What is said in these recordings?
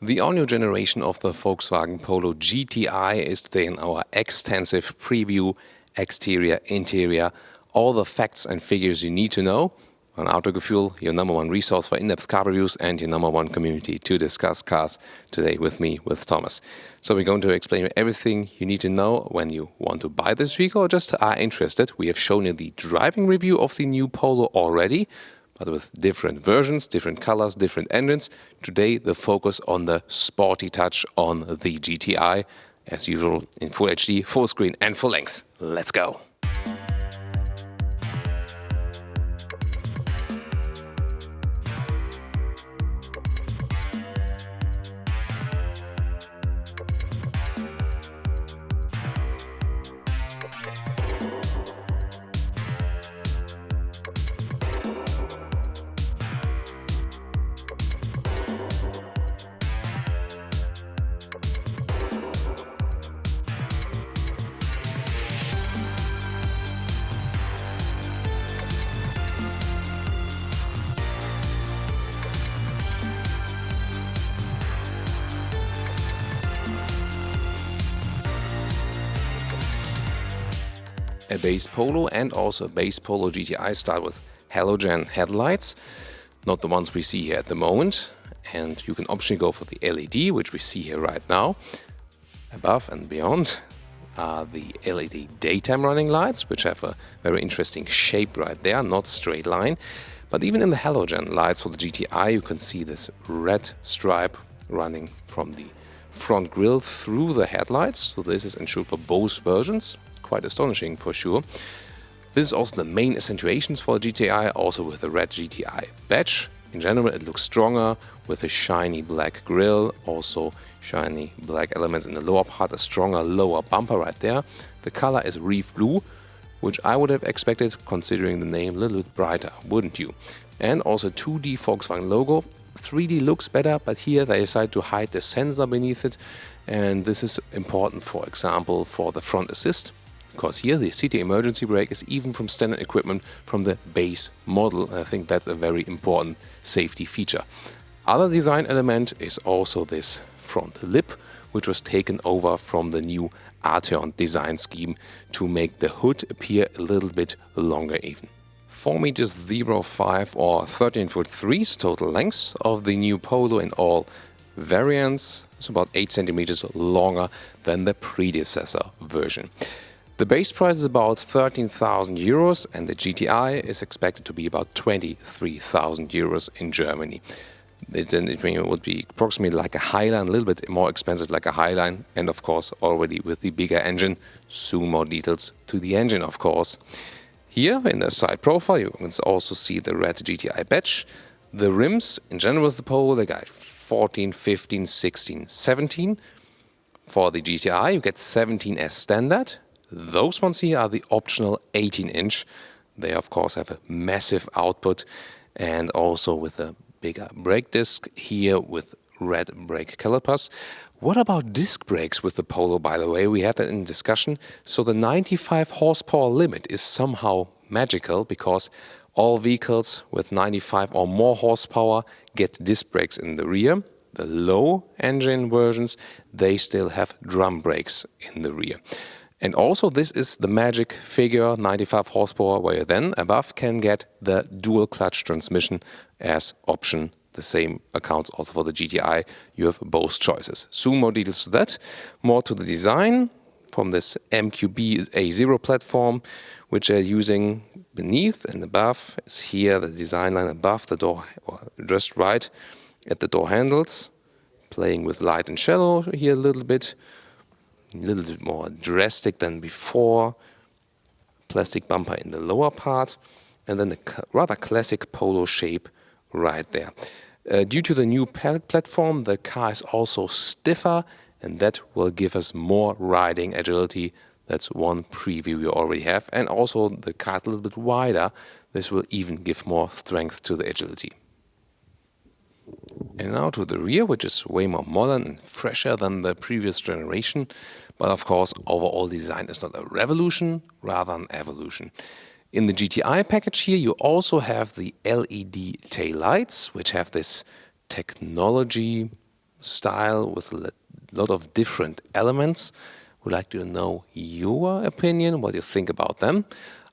The all-new generation of the Volkswagen Polo GTI is today in our extensive preview, exterior, interior, all the facts and figures you need to know on Autogefühl, your #1 resource for in-depth car reviews and your #1 community to discuss cars today with me, with Thomas. So we're going to explain everything you need to know when you want to buy this vehicle or just are interested. We have shown you the driving review of the new Polo already, but with different versions, different colors, different engines. Today, the focus on the sporty touch on the GTI, as usual in Full HD, full screen and full length. Let's go! A base Polo and also a base Polo GTI start with halogen headlights, not the ones we see here at the moment. And you can optionally go for the LED, which we see here right now. Above and beyond are the LED daytime running lights, which have a very interesting shape right there, not a straight line. But even in the halogen lights for the GTI, you can see this red stripe running from the front grille through the headlights. So this is ensured for both versions. Quite astonishing for sure. This is also the main accentuations for the GTI, also with the red GTI badge. In general, it looks stronger with a shiny black grille, also shiny black elements in the lower part, a stronger lower bumper right there. The color is reef blue, which I would have expected considering the name a little bit brighter, wouldn't you? And also 2D Volkswagen logo. 3D looks better, but here they decide to hide the sensor beneath it. And this is important, for example, for the front assist. Because here the CT emergency brake is even from standard equipment from the base model. I think that's a very important safety feature. Other design element is also this front lip, which was taken over from the new Arteon design scheme to make the hood appear a little bit longer even. 4 meters 05 or 13 3 total length of the new Polo in all variants. It's about 8 centimeters longer than the predecessor version. The base price is about 13,000 euros and the GTI is expected to be about 23,000 euros in Germany. It would be approximately like a Highline, a little bit more expensive like a Highline, and of course already with the bigger engine. Soon more details to the engine, of course. Here in the side profile you can also see the red GTI badge. The rims in general with the Polo, they got 14, 15, 16, 17. For the GTI you get 17 as standard. Those ones here are the optional 18-inch. They of course have a massive output and also with a bigger brake disc here with red brake calipers. What about disc brakes with the Polo, by the way? We had that in discussion. So the 95 horsepower limit is somehow magical because all vehicles with 95 or more horsepower get disc brakes in the rear. The low engine versions, they still have drum brakes in the rear. And also this is the magic figure, 95 horsepower, where you then above can get the dual clutch transmission as option. The same accounts also for the GTI. You have both choices. Soon more details to that. More to the design from this MQB A0 platform, which are using beneath and above is here the design line above the door, or just right at the door handles. Playing with light and shadow here a little bit more drastic than before. Plastic bumper in the lower part and then the rather classic Polo shape right there. Due to the new pallet platform, the car is also stiffer and that will give us more riding agility. That's one preview we already have. And also the car is a little bit wider. This will even give more strength to the agility. And now to the rear, which is way more modern and fresher than the previous generation. But of course, overall design is not a revolution, rather an evolution. In the GTI package here, you also have the LED taillights, which have this technology style with a lot of different elements. Would like to know your opinion, what you think about them.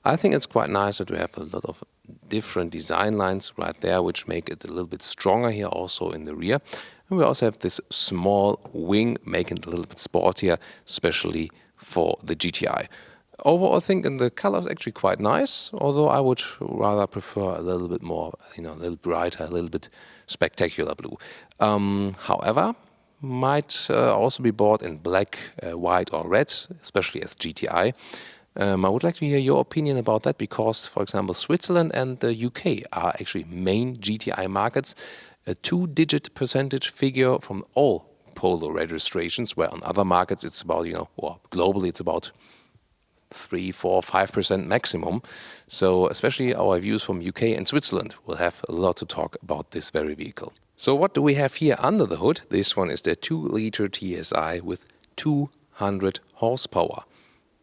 I think it's quite nice that we have a lot of different design lines right there, which make it a little bit stronger here also in the rear. And we also have this small wing, making it a little bit sportier, especially for the GTI. Overall, I think in the color is actually quite nice, although I would rather prefer a little bit more, a little brighter, a little bit spectacular blue. However, might also be bought in black, white or red, especially as GTI. I would like to hear your opinion about that because, for example, Switzerland and the UK are actually main GTI markets. A 2-digit percentage figure from all Polo registrations, where on other markets it's about, or globally it's about 3, 4, 5% maximum. So especially our views from UK and Switzerland will have a lot to talk about this very vehicle. So what do we have here under the hood? This one is the 2-liter TSI with 200 horsepower.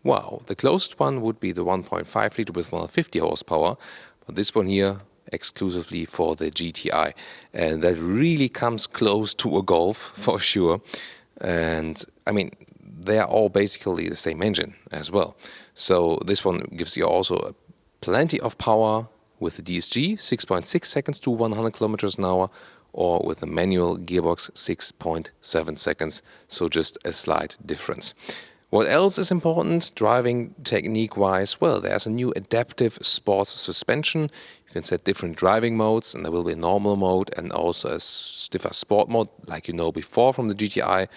Wow, the closest one would be the 1.5 liter with 150 horsepower, but this one here exclusively for the GTI. And that really comes close to a Golf for sure. And I mean, they are all basically the same engine as well. So this one gives you also plenty of power with the DSG, 6.6 seconds to 100 kilometers an hour, or with a manual gearbox, 6.7 seconds. So just a slight difference. What else is important driving technique-wise? Well, there's a new adaptive sports suspension. You can set different driving modes, and there will be a normal mode and also a stiffer sport mode, like you know before from the GTI,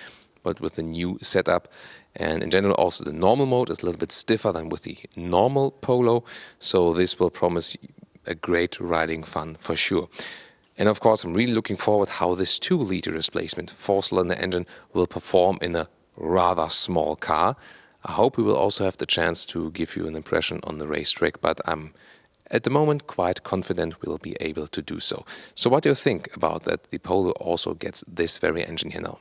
but with a new setup. And in general, also the normal mode is a little bit stiffer than with the normal Polo. So this will promise a great riding fun for sure. And of course, I'm really looking forward how this 2-liter displacement 4-cylinder engine will perform in a rather small car. I hope we will also have the chance to give you an impression on the racetrack, but I'm at the moment quite confident we'll be able to do so. So what do you think about that the Polo also gets this very engine here now?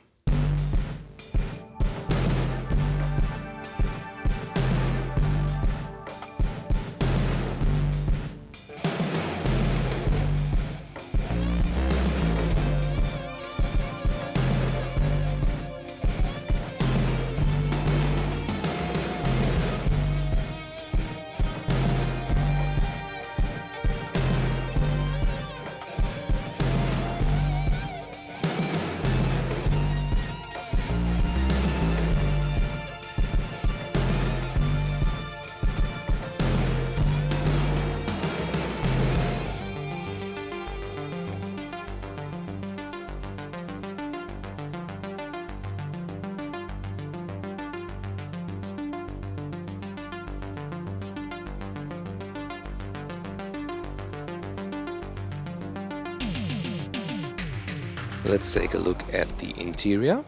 Let's take a look at the interior.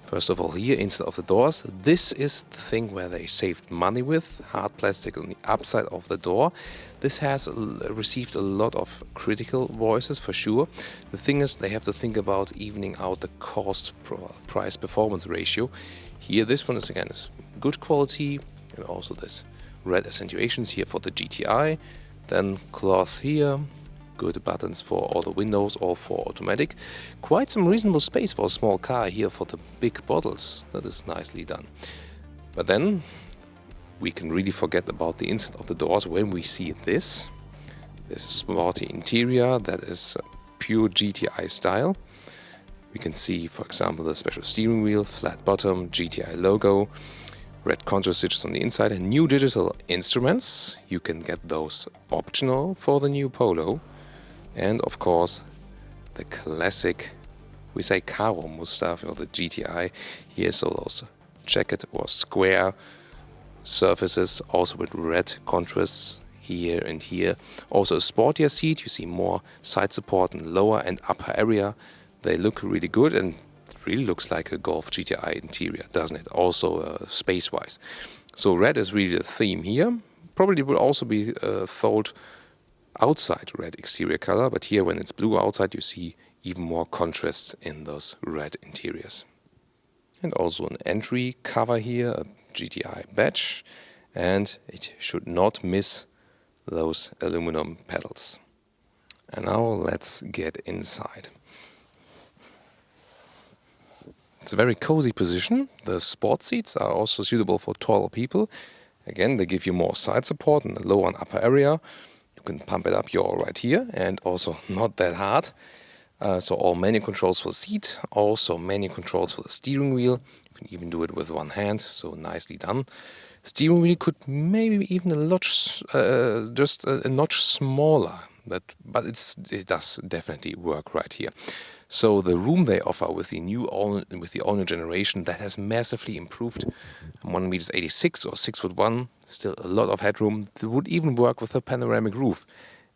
First of all, here instead of the doors, this is the thing where they saved money with, hard plastic on the upside of the door. This has received a lot of critical voices for sure. The thing is, they have to think about evening out the cost-price performance ratio. Here, this one is again is good quality, and also this red accentuations here for the GTI. Then cloth here. Good buttons for all the windows, all for automatic. Quite some reasonable space for a small car here for the big bottles. That is nicely done. But then we can really forget about the inside of the doors when we see this. This sporty interior that is pure GTI style. We can see, for example, the special steering wheel, flat bottom, GTI logo, red contour stitches on the inside, and new digital instruments. You can get those optional for the new Polo. And of course, the classic, we say Caro Mustafa, or the GTI. Here's all those jacket or square surfaces, also with red contrasts here and here. Also a sportier seat, you see more side support in lower and upper area. They look really good, and it really looks like a Golf GTI interior, doesn't it? Also space-wise. So red is really the theme here. Probably will also be thought outside red exterior color, but here when it's blue outside you see even more contrasts in those red interiors. And also an entry cover here, a GTI badge, and it should not miss those aluminum pedals. And now let's get inside. It's a very cozy position. The sport seats are also suitable for taller people. Again, they give you more side support in the lower and upper area. You can pump it up your right here, and also not that hard. So all menu controls for the seat, also menu controls for the steering wheel. You can even do it with one hand, so nicely done. Steering wheel could maybe even just a notch smaller, but it does definitely work right here. So the room they offer with the all-new generation, that has massively improved. 1.86 m or 6'1", still a lot of headroom. It would even work with a panoramic roof.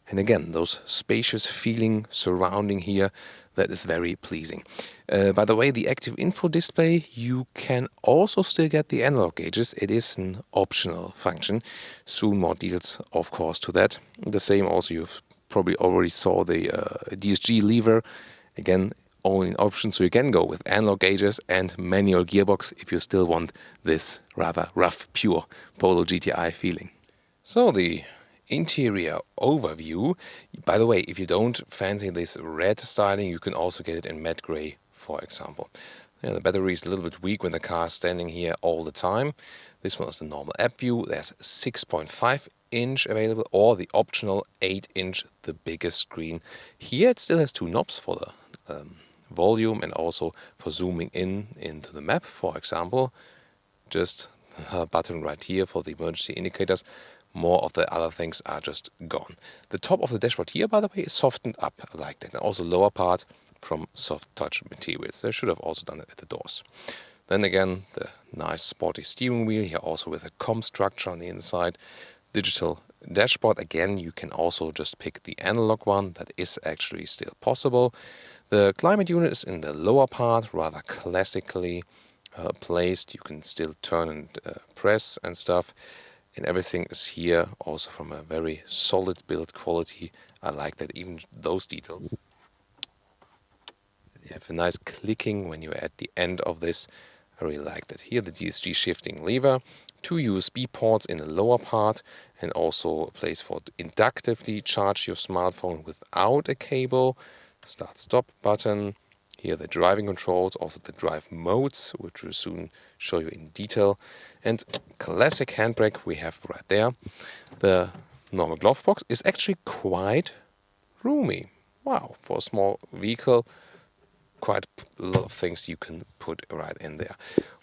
And again, those spacious feeling surrounding here, that is very pleasing. By the way, the active info display, you can also still get the analog gauges. It is an optional function. Soon more details, of course, to that. The same also, you've probably already saw the DSG lever. Again, only an option, so you can go with analog gauges and manual gearbox if you still want this rather rough, pure Polo GTI feeling. So the interior overview. By the way, if you don't fancy this red styling, you can also get it in matte gray, for example. Yeah, the battery is a little bit weak when the car is standing here all the time. This one is the normal app view. There's 6.5-inch available, or the optional 8-inch, the biggest screen. Here it still has two knobs for the volume and also for zooming in into the map, for example. Just a button right here for the emergency indicators. More of the other things are just gone. The top of the dashboard here, by the way, is softened up like that. And also lower part from soft touch materials. They should have also done it at the doors. Then again, the nice sporty steering wheel here, also with a COM structure on the inside. Digital dashboard. Again, you can also just pick the analog one. That is actually still possible. The climate unit is in the lower part, rather classically placed. You can still turn and press and stuff. And everything is here also from a very solid build quality. I like that, even those details. You have a nice clicking when you're at the end of this. I really like that. Here the DSG shifting lever, 2 USB ports in the lower part, and also a place for inductively charge your smartphone without a cable. Start-stop button. Here the driving controls, also the drive modes, which we'll soon show you in detail. And classic handbrake we have right there. The normal glove box is actually quite roomy. Wow, for a small vehicle, quite a lot of things you can put right in there.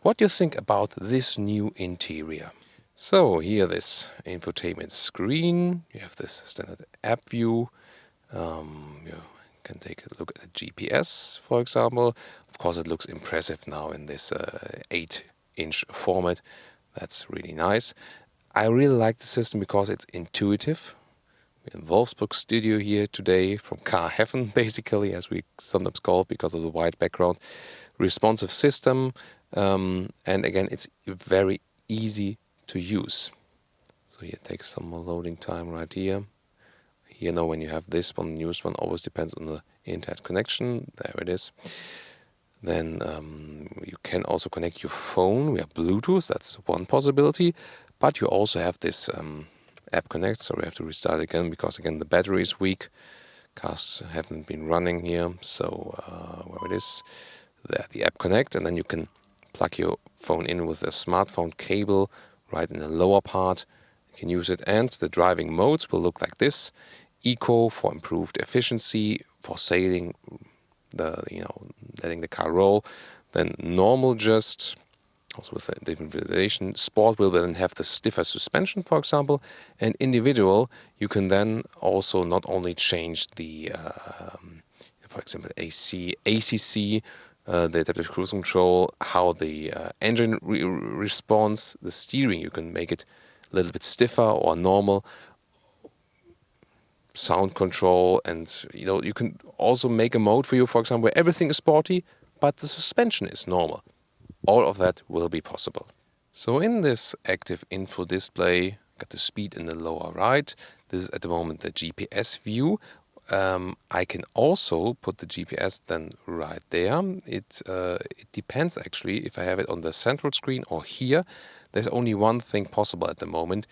What do you think about this new interior? So here this infotainment screen, you have this standard app view. You can take a look at the GPS, for example. Of course, it looks impressive now in this 8-inch format. That's really nice. I really like the system because it's intuitive. We're in Wolfsburg studio here today from Car Heaven, basically, as we sometimes call it because of the white background. Responsive system, and again, it's very easy to use. So here it takes some more loading time right here. Here now when you have this one, the newest one, always depends on the internet connection. There it is. Then you can also connect your phone. We have Bluetooth, that's one possibility. But you also have this app connect, so we have to restart again because again the battery is weak. Cars haven't been running here, so where it is, there the app connect, and then you can plug your phone in with a smartphone cable right in the lower part. You can use it, and the driving modes will look like this: Eco for improved efficiency, for sailing, letting the car roll. Then normal, just also with a different visualization. Sport will then have the stiffer suspension, for example, and individual you can then also not only change the, for example, ACC, the adaptive cruise control, how the engine responds, the steering you can make it a little bit stiffer or normal. Sound control, and you can also make a mode for you, for example, where everything is sporty, but the suspension is normal. All of that will be possible. So in this active info display, got the speed in the lower right. This is at the moment the GPS view. I can also put the GPS then right there. It depends actually if I have it on the central screen or here. There's only one thing possible at the moment.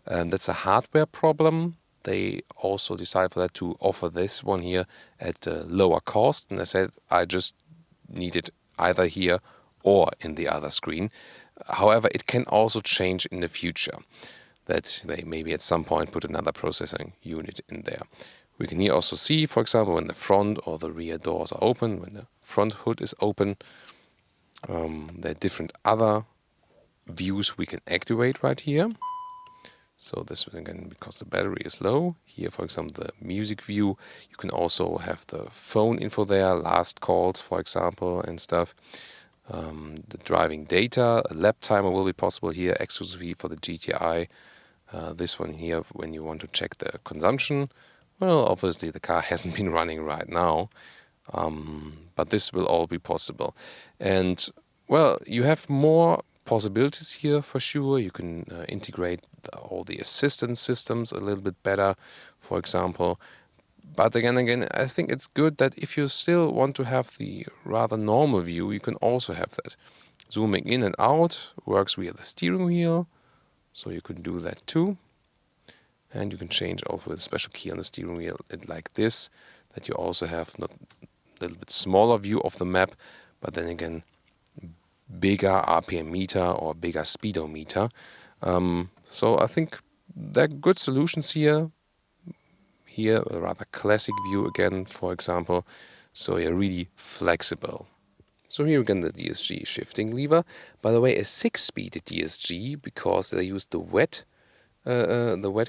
That's a hardware problem. They also decided for that to offer this one here at a lower cost. And I said I just need it either here or in the other screen. However, it can also change in the future, that they maybe at some point put another processing unit in there. We can here also see, for example, when the front or the rear doors are open, when the front hood is open. There are different other views we can activate right here. So this again, because the battery is low. Here, for example, the music view. You can also have the phone info there, last calls, for example, and stuff. The driving data, a lap timer will be possible here, exclusively for the GTI. This one here, when you want to check the consumption. Well, obviously the car hasn't been running right now, but this will all be possible. And, well, you have more possibilities here for sure. You can integrate all the assistance systems a little bit better, for example. But again, I think it's good that if you still want to have the rather normal view, you can also have that. Zooming in and out works via the steering wheel, so you can do that too. And you can change also with a special key on the steering wheel, like this, that you also have not a little bit smaller view of the map, but then again, bigger RPM meter or bigger speedometer. So I think there are good solutions here. Here, a rather classic view again, for example. So you're really flexible. So here again, the DSG shifting lever. By the way, a 6-speed DSG, because they use the wet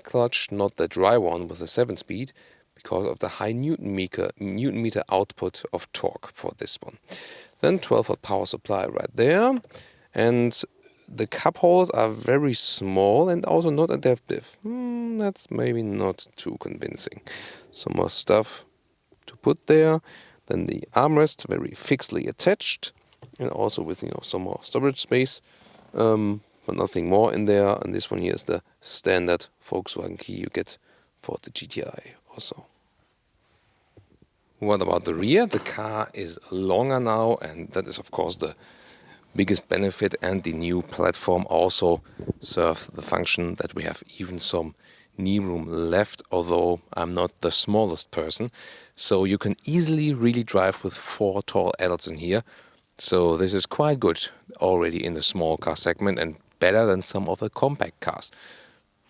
clutch, not the dry one with a 7-speed, because of the high Newton meter output of torque for this one. Then 12-volt power supply right there, and the cup holes are very small and also not adaptive. That's maybe not too convincing. Some more stuff to put there. Then the armrest very fixedly attached, and also with some more storage space. But nothing more in there. And this one here is the standard Volkswagen key you get for the GTI also. What about the rear? The car is longer now, and that is of course the biggest benefit, and the new platform also serves the function that we have even some knee room left, although I'm not the smallest person. So you can easily really drive with 4 tall adults in here. So this is quite good already in the small car segment, and better than some of the compact cars.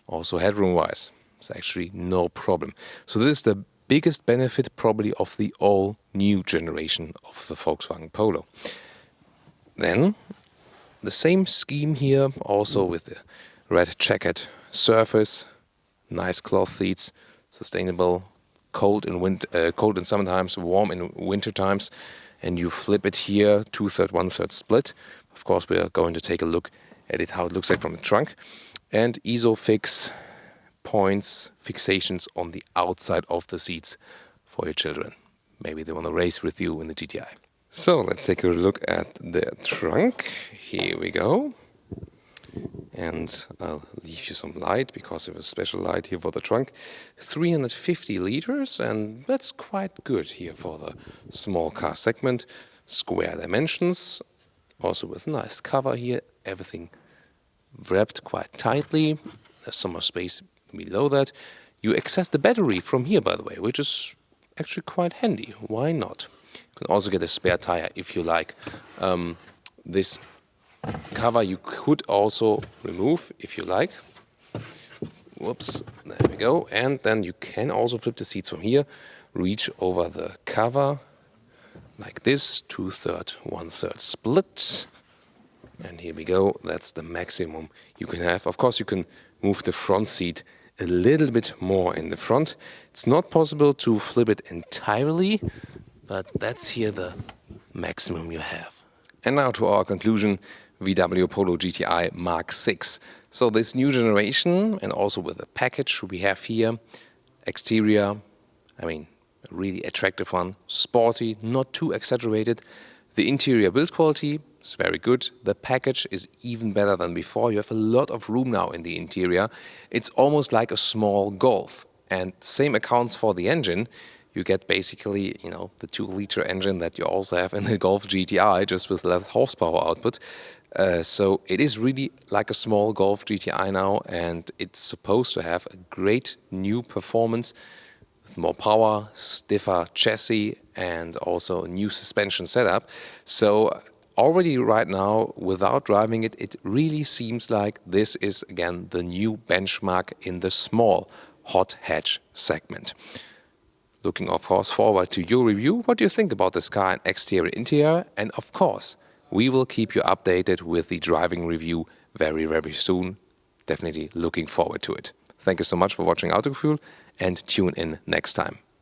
Also headroom wise, it's actually no problem. So this is the biggest benefit probably of the all new generation of the Volkswagen Polo. Then the same scheme here, also with the red checkered surface, nice cloth seats, sustainable, cold in summer times, warm in winter times, and you flip it here, 2/3, 1/3 split. Of course, we are going to take a look at it, how it looks like from the trunk, and ISOFIX points, fixations on the outside of the seats for your children. Maybe they want to race with you in the GTI. So let's take a look at the trunk. Here we go. And I'll leave you some light, because there was a special light here for the trunk. 350 liters, and that's quite good here for the small car segment. Square dimensions, also with a nice cover here. Everything wrapped quite tightly. There's some more space below that. You access the battery from here, by the way, which is actually quite handy. Why not? You can also get a spare tire if you like. This cover you could also remove if you like. Whoops, there we go. And then you can also flip the seats from here, reach over the cover like this, 2/3, 1/3 split. And here we go, that's the maximum you can have. Of course, you can move the front seat a little bit more in the front. It's not possible to flip it entirely, but that's here the maximum you have. And now to our conclusion, VW Polo GTI Mk6. So this new generation, and also with the package we have here, exterior, I mean, a really attractive one, sporty, not too exaggerated. The interior build quality is very good. The package is even better than before. You have a lot of room now in the interior. It's almost like a small Golf. And same accounts for the engine. You get basically, the 2-liter engine that you also have in the Golf GTI, just with less horsepower output. So it is really like a small Golf GTI now, and it's supposed to have a great new performance with more power, stiffer chassis, and also a new suspension setup. So already right now, without driving it, it really seems like this is again the new benchmark in the small hot hatch segment. Looking of course forward to your review, what do you think about this car in exterior interior, and of course we will keep you updated with the driving review very soon. Definitely looking forward to it. Thank you so much for watching Autogefühl and tune in next time.